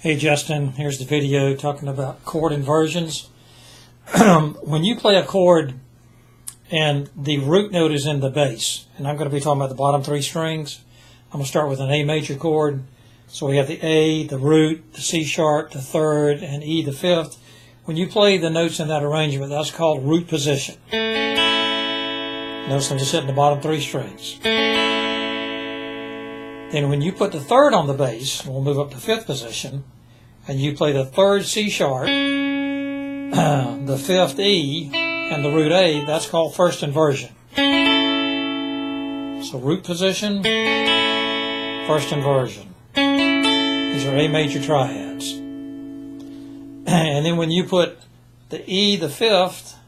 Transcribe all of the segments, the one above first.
Hey Justin, here's the video talking about chord inversions. When you play a chord and the root note is in the bass, and I'm going to be talking about the bottom three strings. I'm going to start with an A major chord. So we have the A, the root, the C sharp, the third, and E, the fifth. When you play the notes in that arrangement, that's called root position. Notice I'm just hitting the bottom three strings. Then when you put the third on the bass, we'll move up to fifth position, and you play the third C sharp, the fifth E, and the root A, that's called first inversion. So root position, first inversion. These are A major triads. And then when you put the E, the fifth,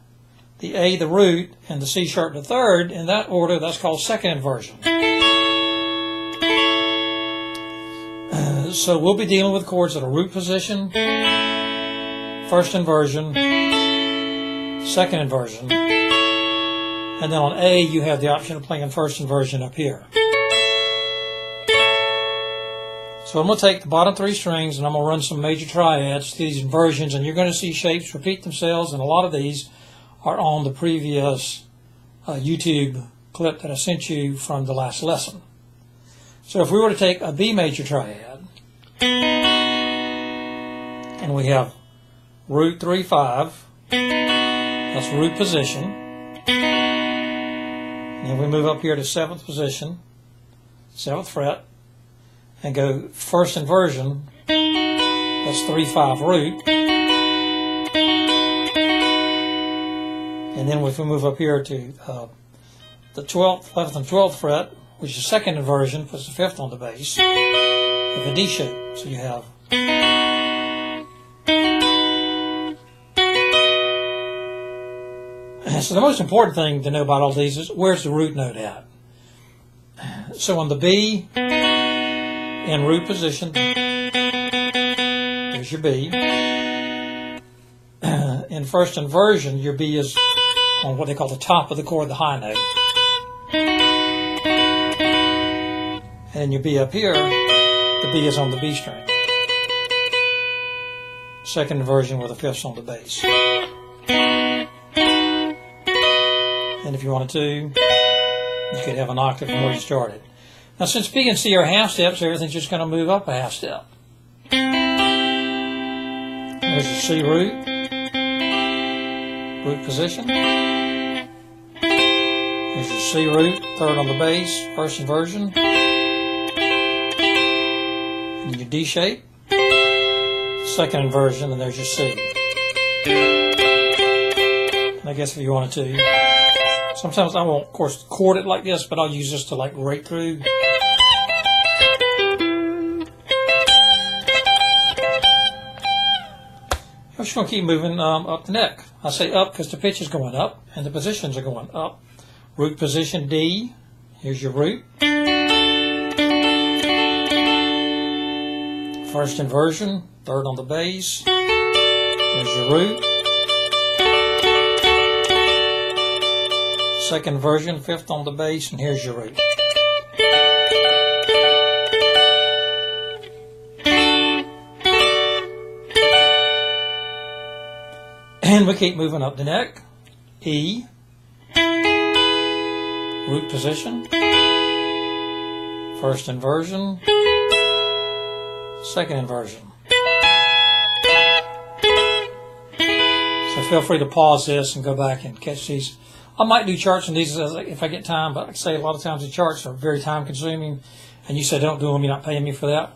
the A, the root, and the C sharp, the third, in that order, that's called second inversion. So we'll be dealing with chords that are root position, first inversion, second inversion, and then on A you have the option of playing first inversion up here. So I'm going to take the bottom three strings and I'm going to run some major triads to these inversions, and you're going to see shapes repeat themselves, and a lot of these are on the previous YouTube clip that I sent you from the last lesson. So if we were to take a B major triad, and we have root 3, 5, that's root position, and then we move up here to seventh position, 7th fret, and go first inversion, that's 3, 5 root, and then if we move up here to the 12th, 11th, and 12th fret, which is second inversion, puts the fifth on the bass, with a D shape. So you have so the most important thing to know about all these is where's the root note at. So on the B, in root position, there's your B. In first inversion, your B is on what they call the top of the chord, the high note. And then your B up here, the B is on the B string. Second inversion with the fifths on the bass. And if you wanted to, you could have an octave from where you started. Now since B and C are half steps, everything's just going to move up a half step. There's your C root, root position. There's your C root, third on the bass, first inversion. And your D shape, second inversion, and there's your C. And I guess if you wanted to, sometimes I won't, of course, chord it like this, but I'll use this to like rake through. I'm just going to keep moving up the neck. I say up because the pitch is going up and the positions are going up. Root position D, here's your root. First inversion, third on the bass, there's your root. Second inversion, fifth on the bass, and here's your root. And we keep moving up the neck. E, root position, first inversion, second inversion. So feel free to pause this and go back and catch these. I might do charts on these if I get time, but like I say, a lot of times the charts are very time consuming, and you say don't do them, you're not paying me for that.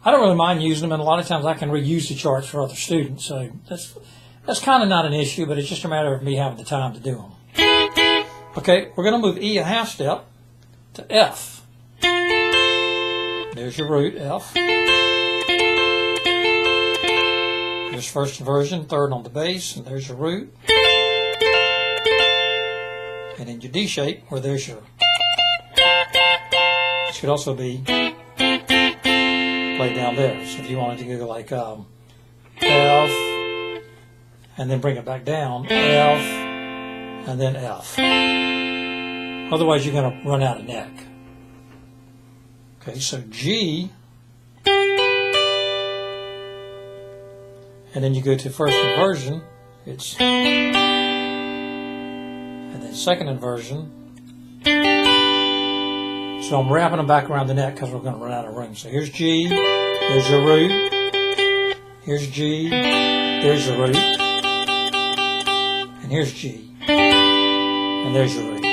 I don't really mind using them, and a lot of times I can reuse the charts for other students, so that's kind of not an issue, but it's just a matter of me having the time to do them. Okay, we're going to move E a half step to F. There's your root, F. There's first inversion, third on the bass, and there's your root. And in your D shape, where there's your, this could also be played down there. So if you wanted to go like F, and then bring it back down, F, and then F. Otherwise, you're going to run out of neck. Okay, so G And then you go to first inversion, it's, and then second inversion. So I'm wrapping them back around the neck because we're going to run out of room. So here's G, there's your root, here's G, there's your root, and here's G, and there's your root.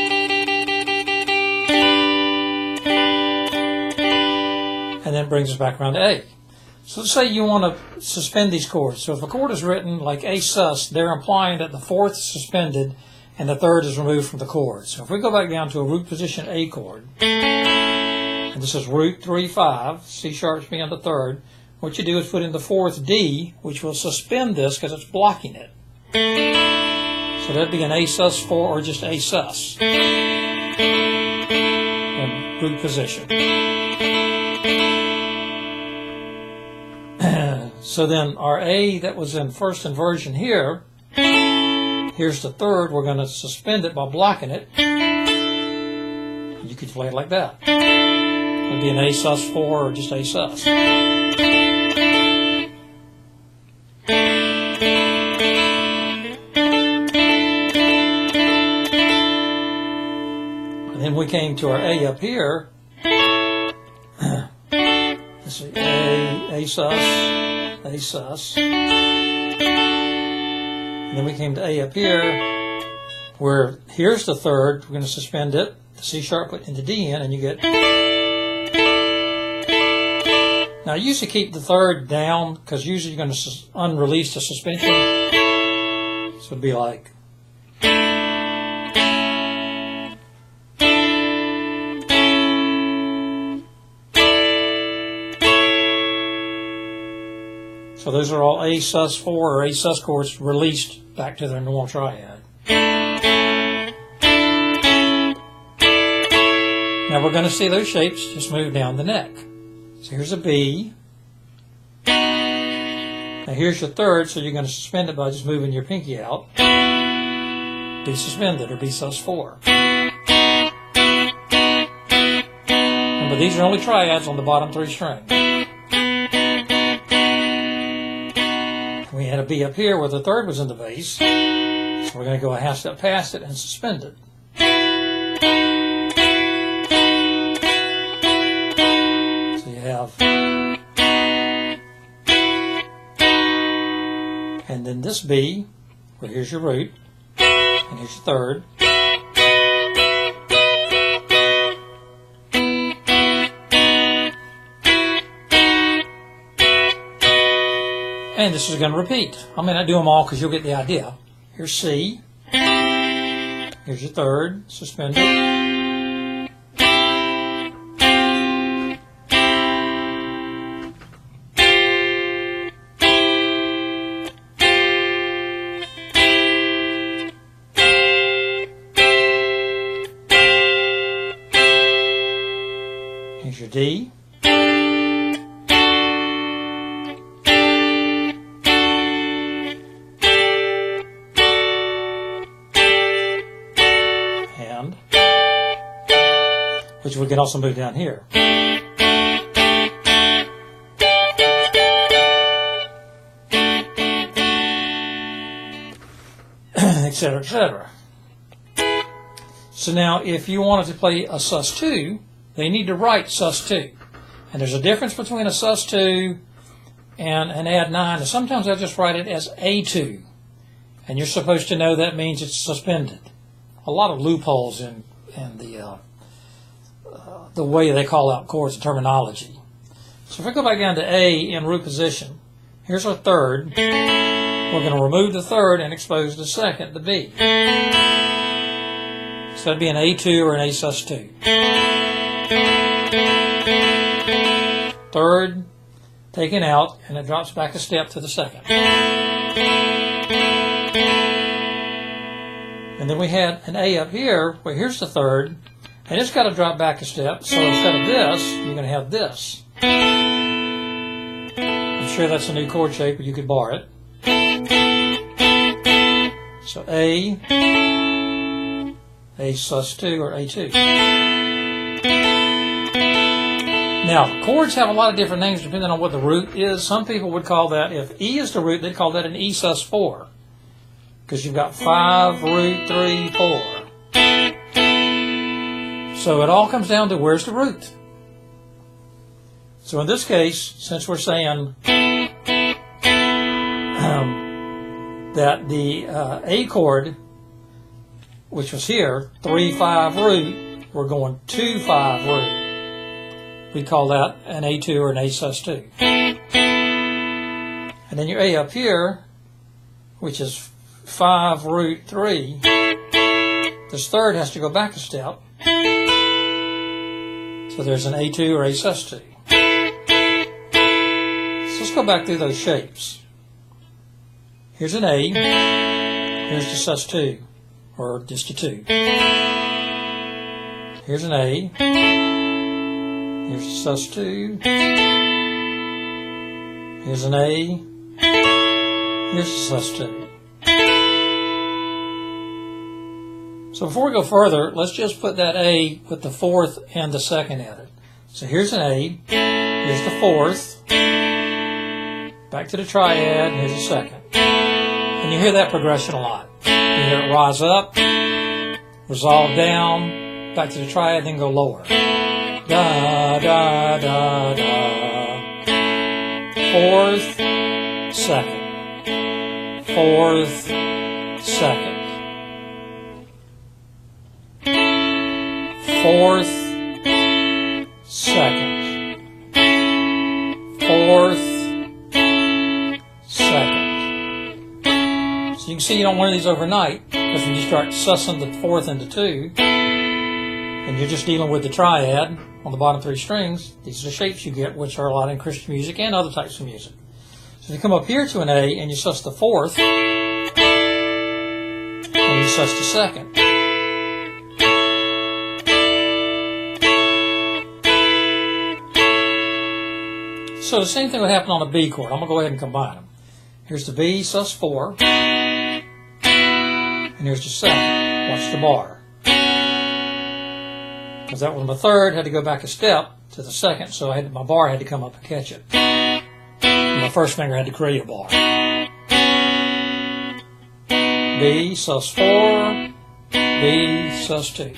And then it brings us back around to A. So let's say you want to suspend these chords. So if a chord is written like A sus, they're implying that the fourth is suspended and the third is removed from the chord. So if we go back down to a root position A chord, and this is root 3-5, C sharp's being the third, what you do is put in the fourth D, which will suspend this because it's blocking it. So that'd be an A sus4 or just A sus in root position. So then our A that was in first inversion here, here's the third, we're going to suspend it by blocking it. You could play it like that. It would be an A sus4 or just A sus. And then we came to our A up here. Let's see, A sus. A sus. And then we came to A up here, where here's the third, we're going to suspend it, the C sharp put into D in, and you get. Now I usually keep the third down, because usually you're going to unrelease the suspension. So it'd be like. So those are all A sus4 or A sus chords released back to their normal triad. Now we're going to see those shapes just move down the neck. So here's a B. Now here's your third, so you're going to suspend it by just moving your pinky out. B suspended or B sus4. Remember, these are only triads on the bottom three strings. We had a B up here where the third was in the bass, so we're going to go a half step past it and suspend it. So you have, and then this B, well, here's your root, and here's your third. And this is going to repeat. I may not do them all because you'll get the idea. Here's C. Here's your third, suspended. Here's your D. Which we can also move down here. Etc., etc. So now if you wanted to play a sus2, they need to write sus2. And there's a difference between a sus2 and an add 9. And sometimes I just write it as A2. And you're supposed to know that means it's suspended. A lot of loopholes in the way they call out chords and terminology. So if I go back down to A in root position, here's our third. We're going to remove the third and expose the second, the B. So that'd be an A2 or an A sus2. Third, taken out, and it drops back a step to the second. And then we had an A up here, well, here's the third, and it's got to drop back a step, so instead of this, you're going to have this. I'm sure that's a new chord shape, but you could bar it. So A sus2 or A2. Now, chords have a lot of different names depending on what the root is. Some people would call that, if E is the root, they'd call that an E sus4. Because you've got 5, root, 3, 4. So it all comes down to where's the root. So in this case, since we're saying that the A chord, which was here, 3, 5, root, we're going 2, 5, root. We call that an A2 or an A sus2. And then your A up here, which is 5, root, 3, this third has to go back a step. So there's an A2 or A sus2. So let's go back through those shapes. Here's an A, here's the sus2, or just a 2. Here's an A, here's the sus2, here's an A, here's the sus2. So before we go further, let's just put that A with the fourth and the second at it. So here's an A, here's the fourth, back to the triad, here's the second. And you hear that progression a lot. You hear it rise up, resolve down, back to the triad, then go lower. Da, da, da, da. Fourth, second. Fourth, second. Fourth, second. Fourth, second. So you can see you don't learn these overnight, because when you start sussing the fourth into 2, and you're just dealing with the triad on the bottom 3 strings, these are the shapes you get, which are a lot in Christian music and other types of music. So you come up here to an A and you suss the fourth, and you suss the second. So the same thing would happen on a B chord. I'm going to go ahead and combine them. Here's the B, sus4, and here's the second. Watch the bar. Because that was my third, had to go back a step to the second, so my bar had to come up and catch it. And my first finger had to create a bar. B, sus4, B, sus2.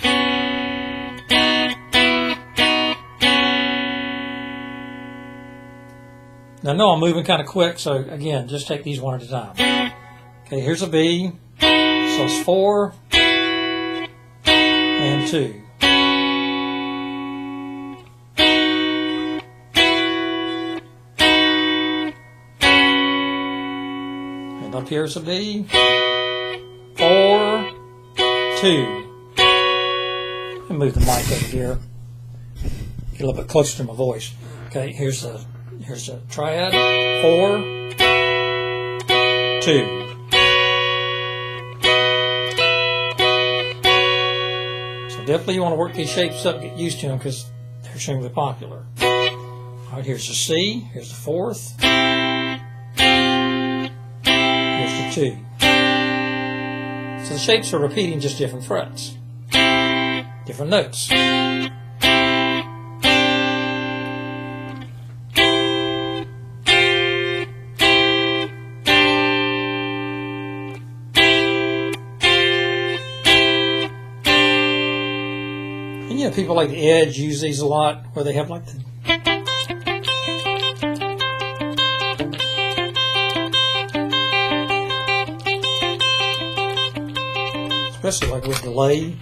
Now, I know I'm moving kind of quick, so again, just take these one at a time. Okay, here's a B, sus4, and 2. And up here's a B, 4, 2. Let me move the mic over here, get a little bit closer to my voice. Okay, here's the triad, 4, 2. So definitely you want to work these shapes up, get used to them, because they're extremely popular. All right, here's the C, here's the fourth, here's the 2. So the shapes are repeating just different frets, different notes. You know, people like the Edge use these a lot, where they have like the... Especially like with delay.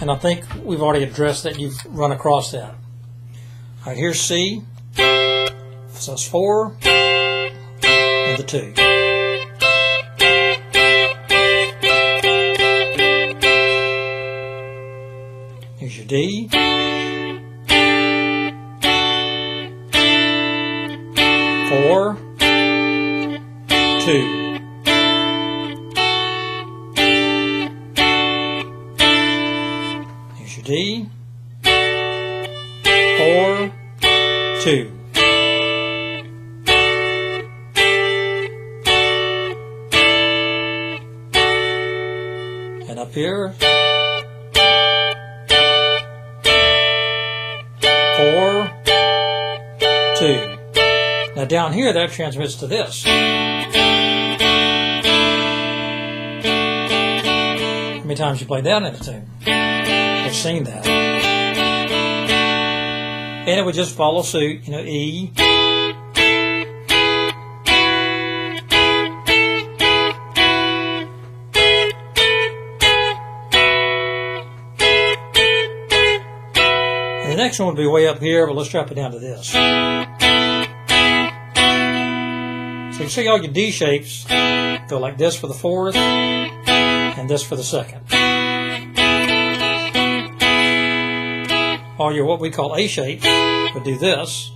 And I think we've already addressed that. You've run across that. All right, here's C, sus4, and the 2. Here's your D, 4, 2. Here's your D, 4, 2. And up here, 4, 2. Now down here, that transmits to this. How many times you played that in a tune? I've seen that. And it would just follow suit, you know, E. And the next one would be way up here, but let's drop it down to this. So you see all your D shapes go like this for the fourth and this for the second. All your what we call A shapes would do this.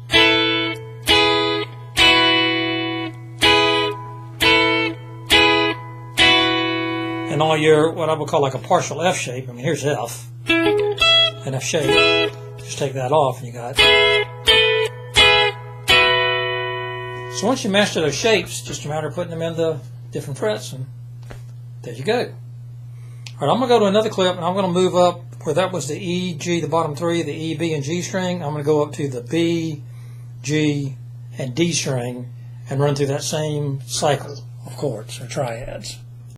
And all your what I would call like a partial F shape, I mean here's F, an F shape, just take that off and you got. So once you master those shapes, just a matter of putting them in the different frets, and there you go. All right, I'm going to go to another clip, and I'm going to move up where that was the E, G, the bottom three, the E, B, and G string. I'm going to go up to the B, G, and D string and run through that same cycle of chords or triads.